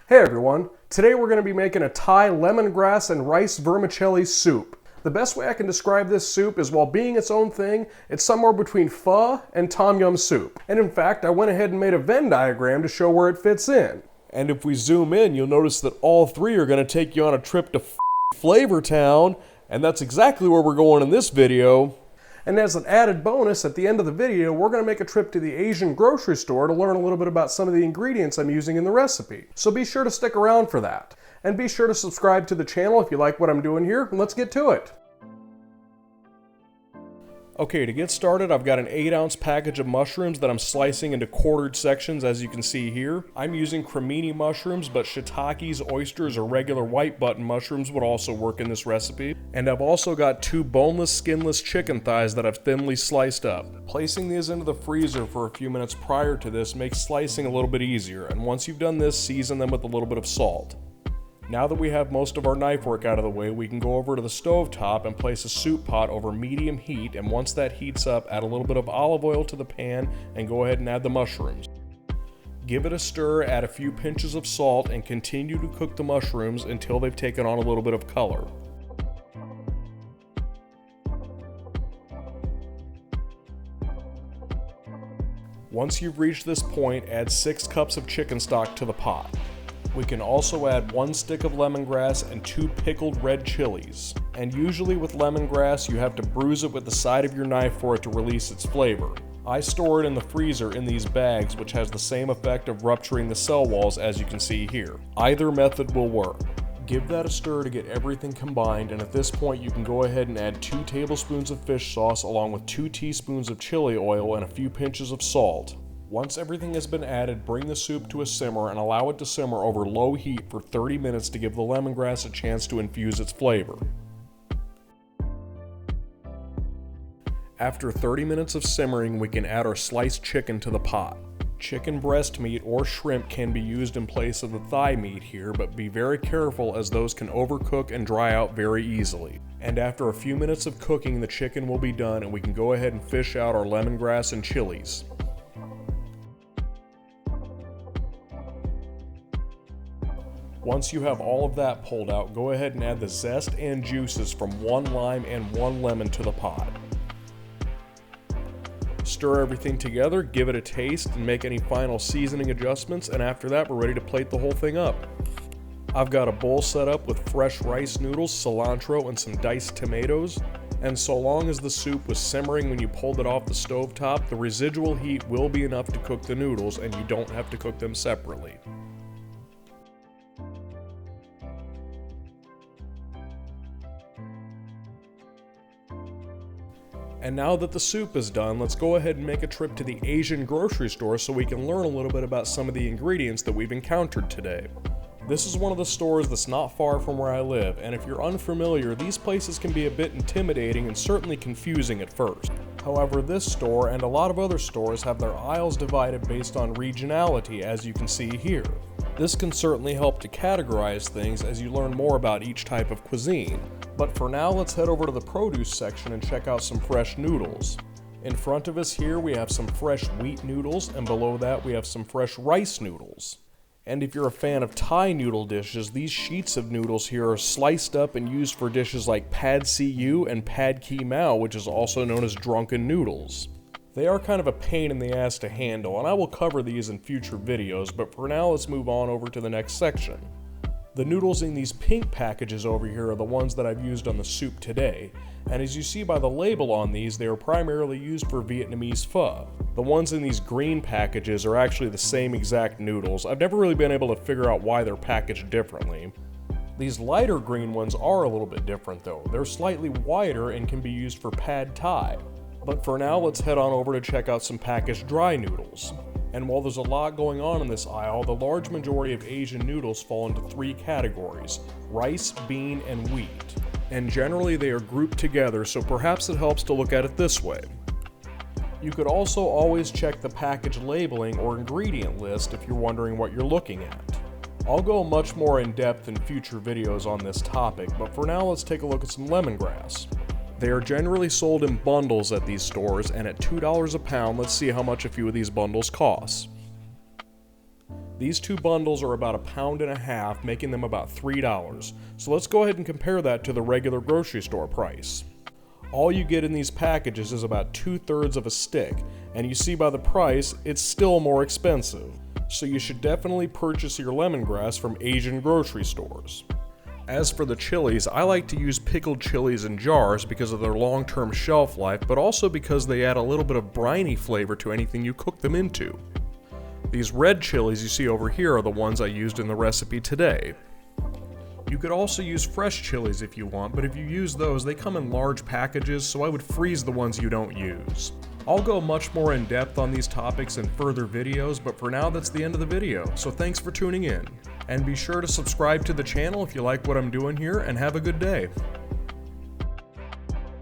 Hey everyone, today we're going to be making a Thai lemongrass and rice vermicelli soup. The best way I can describe this soup is while being its own thing, it's somewhere between pho and tom yum soup. And in fact, I went ahead and made a Venn diagram to show where it fits in. And if we zoom in, you'll notice that all three are going to take you on a trip to Flavor Town, and that's exactly where we're going in this video. And as an added bonus, at the end of the video, we're going to make a trip to the Asian grocery store to learn a little bit about some of the ingredients I'm using in the recipe. So be sure to stick around for that. And be sure to subscribe to the channel if you like what I'm doing here, and let's get to it. Okay, to get started, I've got an 8-ounce package of mushrooms that I'm slicing into quartered sections, as you can see here. I'm using cremini mushrooms, but shiitakes, oysters, or regular white button mushrooms would also work in this recipe. And I've also got 2 boneless, skinless chicken thighs that I've thinly sliced up. Placing these into the freezer for a few minutes prior to this makes slicing a little bit easier, and once you've done this, season them with a little bit of salt. Now that we have most of our knife work out of the way, we can go over to the stove top and place a soup pot over medium heat, and once that heats up, add a little bit of olive oil to the pan and go ahead and add the mushrooms. Give it a stir, add a few pinches of salt, and continue to cook the mushrooms until they've taken on a little bit of color. Once you've reached this point, add 6 cups of chicken stock to the pot. We can also add 1 stick of lemongrass and 2 pickled red chilies. And usually with lemongrass, you have to bruise it with the side of your knife for it to release its flavor. I store it in the freezer in these bags, which has the same effect of rupturing the cell walls as you can see here. Either method will work. Give that a stir to get everything combined, and at this point you can go ahead and add 2 tablespoons of fish sauce along with 2 teaspoons of chili oil and a few pinches of salt. Once everything has been added, bring the soup to a simmer and allow it to simmer over low heat for 30 minutes to give the lemongrass a chance to infuse its flavor. After 30 minutes of simmering, we can add our sliced chicken to the pot. Chicken breast meat or shrimp can be used in place of the thigh meat here, but be very careful as those can overcook and dry out very easily. And after a few minutes of cooking, the chicken will be done and we can go ahead and fish out our lemongrass and chilies. Once you have all of that pulled out, go ahead and add the zest and juices from 1 lime and 1 lemon to the pot. Stir everything together, give it a taste, and make any final seasoning adjustments, and after that we're ready to plate the whole thing up. I've got a bowl set up with fresh rice noodles, cilantro, and some diced tomatoes, and so long as the soup was simmering when you pulled it off the stove top, the residual heat will be enough to cook the noodles and you don't have to cook them separately. And now that the soup is done, let's go ahead and make a trip to the Asian grocery store so we can learn a little bit about some of the ingredients that we've encountered today. This is one of the stores that's not far from where I live, and if you're unfamiliar, these places can be a bit intimidating and certainly confusing at first. However, this store and a lot of other stores have their aisles divided based on regionality, as you can see here. This can certainly help to categorize things as you learn more about each type of cuisine. But for now, let's head over to the produce section and check out some fresh noodles. In front of us here we have some fresh wheat noodles, and below that we have some fresh rice noodles. And if you're a fan of Thai noodle dishes, these sheets of noodles here are sliced up and used for dishes like pad see ew and pad ki mao, which is also known as drunken noodles. They are kind of a pain in the ass to handle, and I will cover these in future videos, but for now let's move on over to the next section. The noodles in these pink packages over here are the ones that I've used on the soup today, and as you see by the label on these, they are primarily used for Vietnamese pho. The ones in these green packages are actually the same exact noodles. I've never really been able to figure out why they're packaged differently. These lighter green ones are a little bit different though. They're slightly wider and can be used for pad thai. But for now, let's head on over to check out some packaged dry noodles. And while there's a lot going on in this aisle, the large majority of Asian noodles fall into 3 categories: rice, bean, and wheat. And generally they are grouped together, so perhaps it helps to look at it this way. You could also always check the package labeling or ingredient list if you're wondering what you're looking at. I'll go much more in depth in future videos on this topic, but for now let's take a look at some lemongrass. They are generally sold in bundles at these stores, and at $2 a pound, let's see how much a few of these bundles cost. These two bundles are about £1.50, making them about $3. So let's go ahead and compare that to the regular grocery store price. All you get in these packages is about 2/3 of a stick, and you see by the price, it's still more expensive. So you should definitely purchase your lemongrass from Asian grocery stores. As for the chilies, I like to use pickled chilies in jars because of their long-term shelf life, but also because they add a little bit of briny flavor to anything you cook them into. These red chilies you see over here are the ones I used in the recipe today. You could also use fresh chilies if you want, but if you use those, they come in large packages, so I would freeze the ones you don't use. I'll go much more in depth on these topics in further videos, but for now that's the end of the video, so thanks for tuning in. And be sure to subscribe to the channel if you like what I'm doing here, and have a good day.